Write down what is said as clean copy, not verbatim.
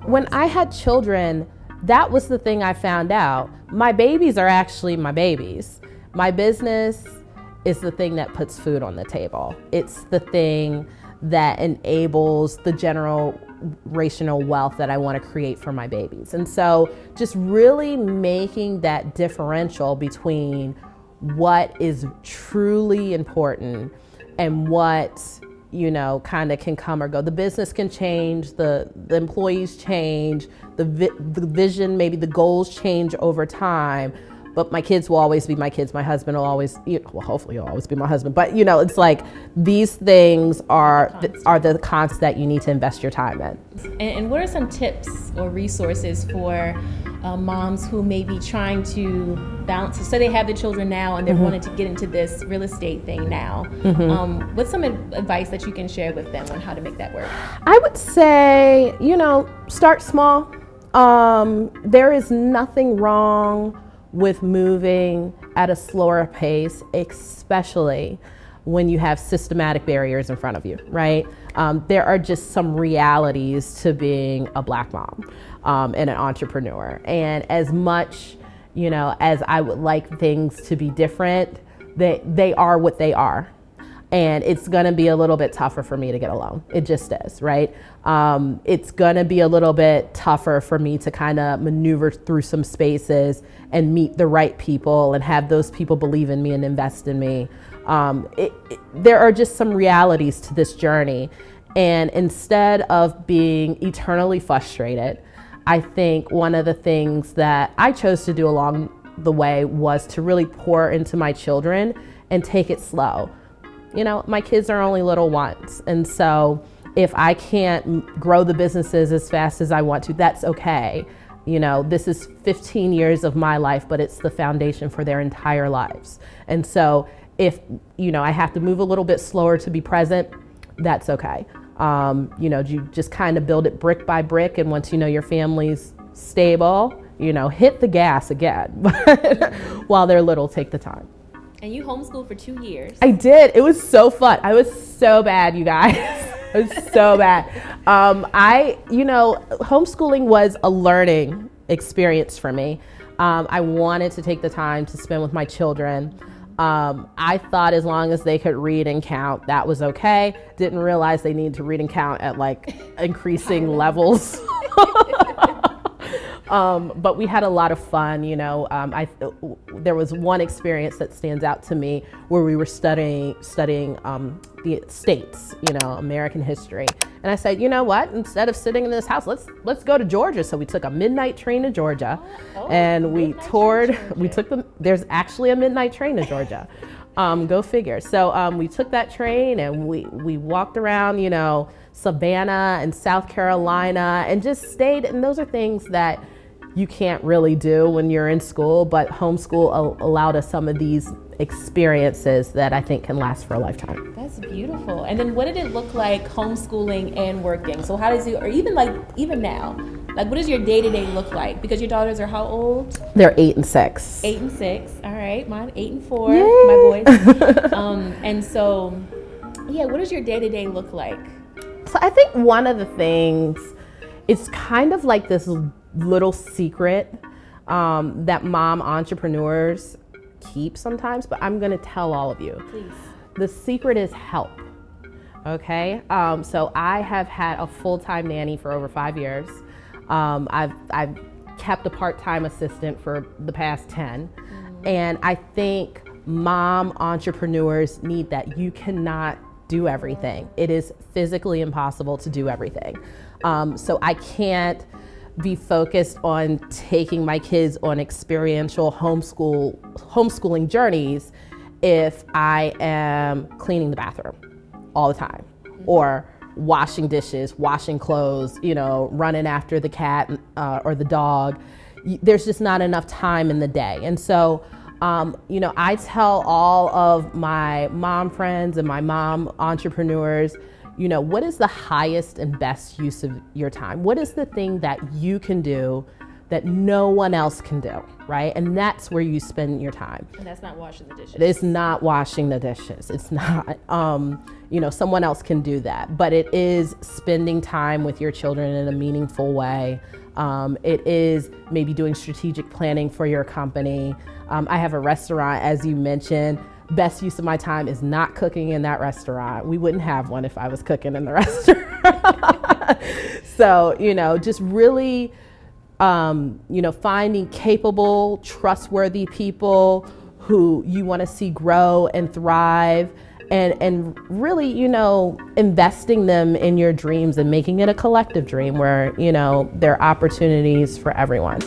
when I had children, that was the thing I found out. My babies are actually my babies. My business is the thing that puts food on the table. It's the thing that enables the generational wealth that I want to create for my babies. And so just really making that differential between what is truly important and what, you know, kind of can come or go. The business can change, the employees change, the vision, maybe the goals change over time, but my kids will always be my kids. My husband will always, well, hopefully he'll always be my husband. But, you know, it's like these things are the cons that you need to invest your time in. And what are some tips or resources for moms who may be trying to balance? So they have the children now and they're wanting to get into this real estate thing now. What's some advice that you can share with them on how to make that work? I would say, you know, start small. There is nothing wrong with moving at a slower pace, especially when you have systematic barriers in front of you, right? There are just some realities to being a Black mom and an entrepreneur. And as much, you know, as I would like things to be different, they are what they are. And it's gonna be a little bit tougher for me to get a loan. It just is, right? It's gonna be a little bit tougher for me to kind of maneuver through some spaces and meet the right people and have those people believe in me and invest in me. There are just some realities to this journey. And instead of being eternally frustrated, I think one of the things that I chose to do along the way was to really pour into my children and take it slow. You know, my kids are only little once. And so if I can't grow the businesses as fast as I want to, that's okay. You know, this is 15 years of my life, but it's the foundation for their entire lives. And so if, you know, I have to move a little bit slower to be present, that's okay. You know, you just kind of build it brick by brick. And once you know your family's stable, you know, hit the gas again. But while they're little, take the time. And you homeschooled for 2 years. I did. It was so fun. I was so bad, you guys. It was so bad. You know, homeschooling was a learning experience for me. I wanted to take the time to spend with my children. I thought as long as they could read and count, that was okay. Didn't realize they needed to read and count at like increasing levels. But we had a lot of fun, you know. There was one experience that stands out to me where we were studying the states, you know, American history. And I said, you know what? Instead of sitting in this house, let's go to Georgia. So we took a midnight train to Georgia, and we toured. There's actually a midnight train to Georgia. Go figure. So we took that train and we walked around, you know, Savannah and South Carolina, and just stayed. And those are things that you can't really do when you're in school, but homeschool allowed us some of these experiences that I think can last for a lifetime. That's beautiful. And then what did it look like homeschooling and working? So how does it, or even now, like what does your day-to-day look like? Because your daughters are how old? They're 8 and 6. 8 and 6. All right. Mine 8 and 4. Yay. My boys. And so, yeah, what does your day-to-day look like? So I think one of the things, it's kind of like this little secret that mom entrepreneurs keep sometimes, but I'm going to tell all of you. Please. The secret is help. Okay. So I have had a full-time nanny for over 5 years. I've kept a part-time assistant for the past 10. And I think mom entrepreneurs need that. You cannot do everything. It is physically impossible to do everything. So I can't be focused on taking my kids on experiential homeschooling journeys if I am cleaning the bathroom all the time, or washing dishes, washing clothes, you know, running after the cat or the dog. There's just not enough time in the day. And so, you know, I tell all of my mom friends and my mom entrepreneurs, you know, what is the highest and best use of your time? What is the thing that you can do that no one else can do, right? And that's where you spend your time. And that's not washing the dishes. It's not washing the dishes. It's not, someone else can do that, but it is spending time with your children in a meaningful way. It is maybe doing strategic planning for your company. I have a restaurant, as you mentioned. Best use of my time is not cooking in that restaurant. We wouldn't have one if I was cooking in the restaurant. So, just really, finding capable, trustworthy people who you want to see grow and thrive, and really, investing them in your dreams and making it a collective dream where, there are opportunities for everyone.